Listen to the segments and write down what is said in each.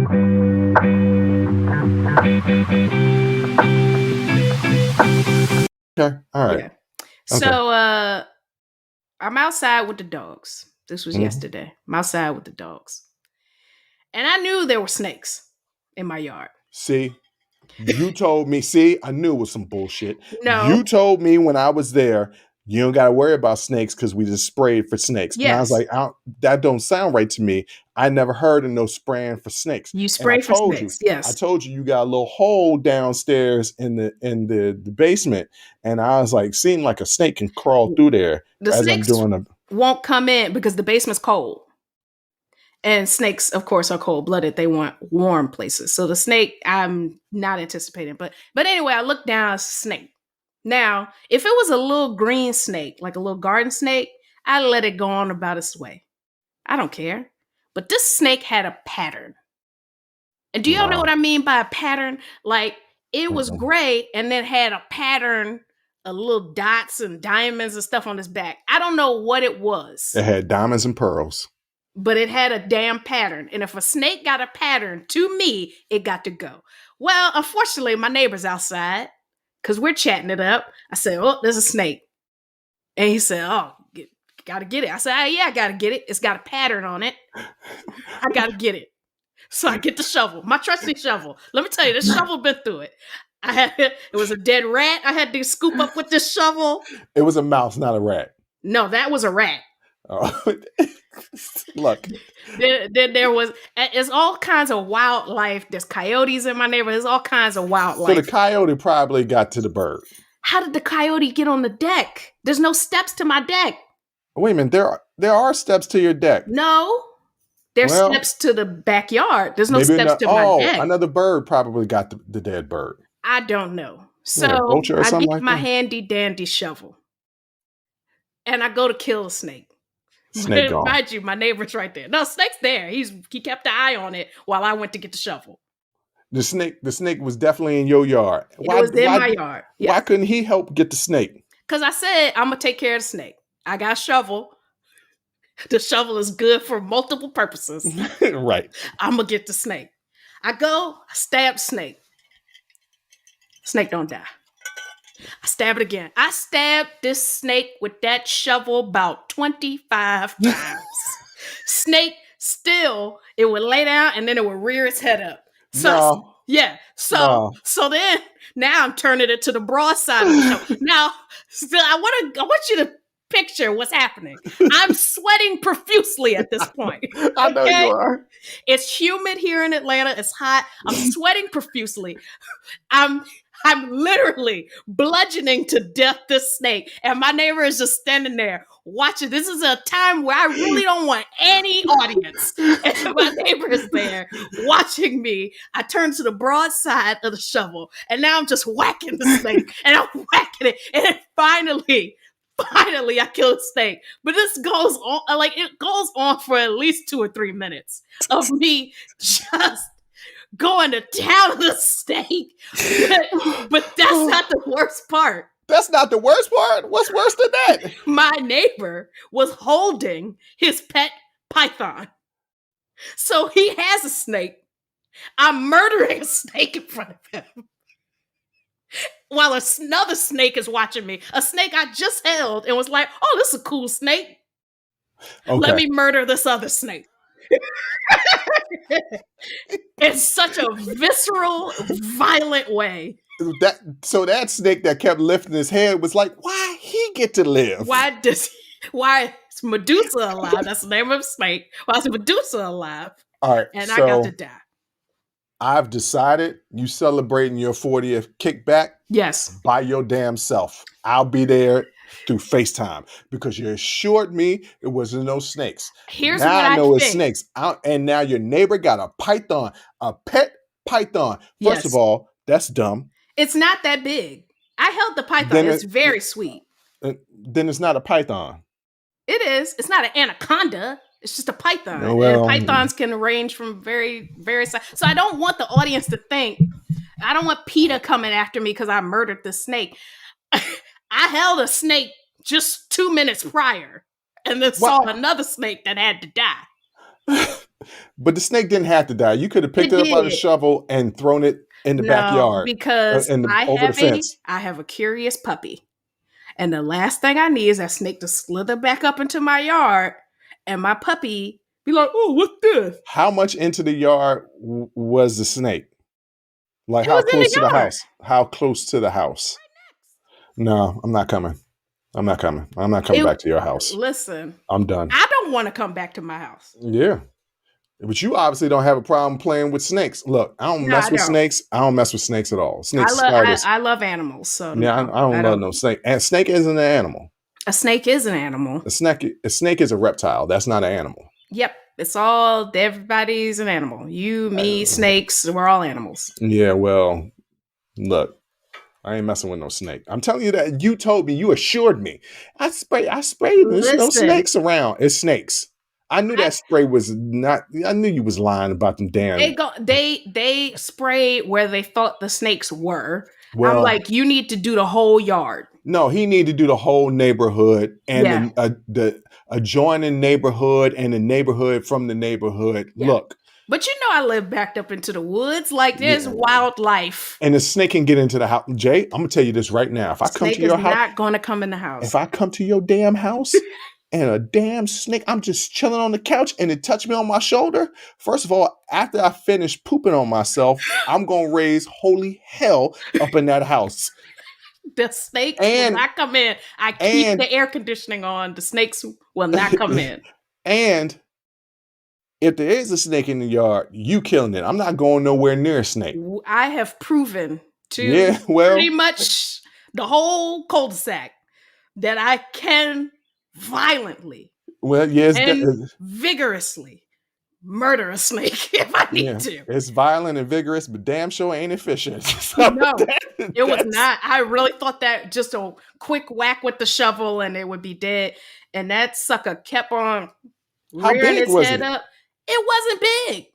Okay. All right. Yeah. So I'm outside with the dogs. This was yesterday. I'm outside with the dogs. And I knew there were snakes in my yard. See, you told me. See, I knew it was some bullshit. No. You told me when I was there, you don't got to worry about snakes because we just sprayed for snakes. Yes. And I was like, that don't sound right to me. I never heard of no spraying for snakes. You spray for snakes. Yes. I told you got a little hole downstairs in the basement, and I was like, seemed like a snake can crawl through there. The snakes won't come in because the basement's cold. And snakes, of course, are cold-blooded. They want warm places. So the snake, I'm not anticipating. But anyway, I looked down, it's a snake. Now, if it was a little green snake, like a little garden snake, I'd let it go on about its way. I don't care. But this snake had a pattern. And do y'all know what I mean by a pattern? Like, it was gray and then had a pattern of little dots and diamonds and stuff on its back. I don't know what it was. It had diamonds and pearls. But it had a damn pattern. And if a snake got a pattern to me, it got to go. Well, unfortunately, my neighbor's outside because we're chatting it up. I said, oh, there's a snake. And he said, oh, gotta get it. I said, yeah, I gotta get it. It's got a pattern on it. I gotta get it. So I get the shovel, my trusty shovel. Let me tell you, this shovel been through it. It was a dead rat. I had to scoop up with this shovel. It was a mouse, not a rat. No, that was a rat. Oh. Look. Then there was, it's all kinds of wildlife. There's coyotes in my neighborhood. There's all kinds of wildlife. So the coyote probably got to the bird. How did the coyote get on the deck? There's no steps to my deck. Wait a minute. There are steps to your deck. No. There's steps to the backyard. There's no steps to my deck. Another bird probably got the dead bird. I don't know. So I get my handy dandy shovel. And I go to kill a snake. Snake gone. Mind you, my neighbor's right there. No, snake's there. He kept an eye on it while I went to get the shovel. The snake was definitely in your yard. It was in my yard. Yes. Why couldn't he help get the snake? Because I said, I'm going to take care of the snake. I got a shovel. The shovel is good for multiple purposes. Right. I'm going to get the snake. I go, I stab the snake. Snake don't die. I stab it again. I stabbed this snake with that shovel about 25 times. Snake still, it would lay down and then it would rear its head up. So then now I'm turning it to the broad side of the shovel. Now, I want you to picture what's happening. I'm sweating profusely at this point. I know you are. It's humid here in Atlanta. It's hot. I'm sweating profusely. I'm literally bludgeoning to death this snake. And my neighbor is just standing there watching. This is a time where I really don't want any audience. And my neighbor is there watching me. I turn to the broad side of the shovel. And now I'm just whacking the snake. And I'm whacking it. And then finally, I kill the snake. But this goes on, it goes on for at least 2 or 3 minutes of me just going to town on the snake. But that's not the worst part. That's not the worst part? What's worse than that? My neighbor was holding his pet python. So he has a snake. I'm murdering a snake in front of him. While another snake is watching me. A snake I just held and was like, oh, this is a cool snake. Okay. Let me murder this other snake. In such a visceral, violent way. That snake that kept lifting his head was like, why he get to live? Why is Medusa alive? That's the name of the snake. Why is Medusa alive? All right. And I got to die. I've decided you celebrating your 40th kickback. Yes. By your damn self. I'll be there through FaceTime because you assured me it wasn't no snakes. Here's now what I know think. It's snakes. And now your neighbor got a python, a pet python. First of all, that's dumb. It's not that big. I held the python. It's very sweet. Then it's not a python. It is. It's not an anaconda. It's just a python. Well, and pythons can range from very, very size. So I don't want the audience to think, I don't want PETA coming after me because I murdered the snake. I held a snake just 2 minutes prior and then saw another snake that had to die. But the snake didn't have to die. You could have picked It it up by the did. shovel and thrown it in the No, backyard, because over the fence. I have a curious puppy. And the last thing I need is that snake to slither back up into my yard and my puppy be like, oh, what's this? How much into the yard was the snake? Like It how was in close the to the yard. house? How close to the house? No, I'm not coming. I'm not coming. I'm not coming back to your house. Listen, I'm done. I don't want to come back to my house. Yeah. But you obviously don't have a problem playing with snakes. Look, I don't mess with snakes. I don't mess with snakes at all. Snakes, spiders. I love animals. So yeah, I don't love no snake. And snake isn't an animal. A snake is an animal. A snake is a reptile. That's not an animal. Yep. It's all, everybody's an animal. You, me, snakes, we're all animals. Yeah, well, look, I ain't messing with no snake. I'm telling you that. You told me, you assured me. I sprayed. There's no snakes around. It's snakes. I knew that spray was not. I knew you was lying about them damn. They sprayed where they thought the snakes were. Well, I'm like, you need to do the whole yard. No, he needed to do the whole neighborhood and the adjoining neighborhood and the neighborhood from the neighborhood. Yeah. Look. But you know, I live backed up into the woods. Like, there's wildlife. And the snake can get into the house. Jay, I'm going to tell you this right now. If I come to your house. Not going to come in the house. If I come to your damn house and a damn snake, I'm just chilling on the couch and it touched me on my shoulder. First of all, after I finish pooping on myself, I'm going to raise holy hell up in that house. The snakes will not come in. I keep the air conditioning on. The snakes will not come in. And if there is a snake in the yard, you killing it. I'm not going nowhere near a snake. I have proven to pretty much the whole cul-de-sac that I can violently and vigorously murder a snake if I need to. It's violent and vigorous, but damn sure ain't efficient. So no, it was not. I really thought that just a quick whack with the shovel and it would be dead. And that sucker kept on rearing his head up. It wasn't big.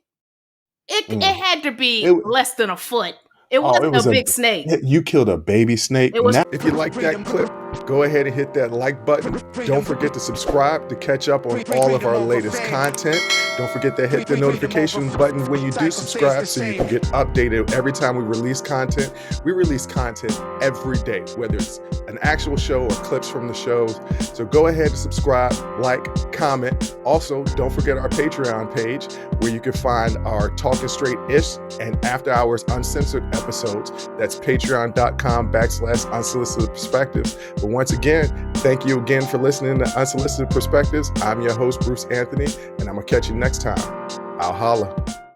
It had to be less than a foot. It wasn't a big snake. You killed a baby snake. If you like that clip, go ahead and hit that like button. Don't forget to subscribe to catch up on all of our latest content. Don't forget to hit the notification button when you do subscribe so you can get updated every time we release content. We release content every day, whether it's an actual show or clips from the shows. So go ahead and subscribe, like, comment. Also, don't forget our Patreon page where you can find our Talking Straight-ish and After Hours Uncensored episodes. That's patreon.com/unsolicited perspectives. But once again, thank you again for listening to Unsolicited Perspectives. I'm your host, Bruce Anthony, and I'm going to catch you next time. I'll holla.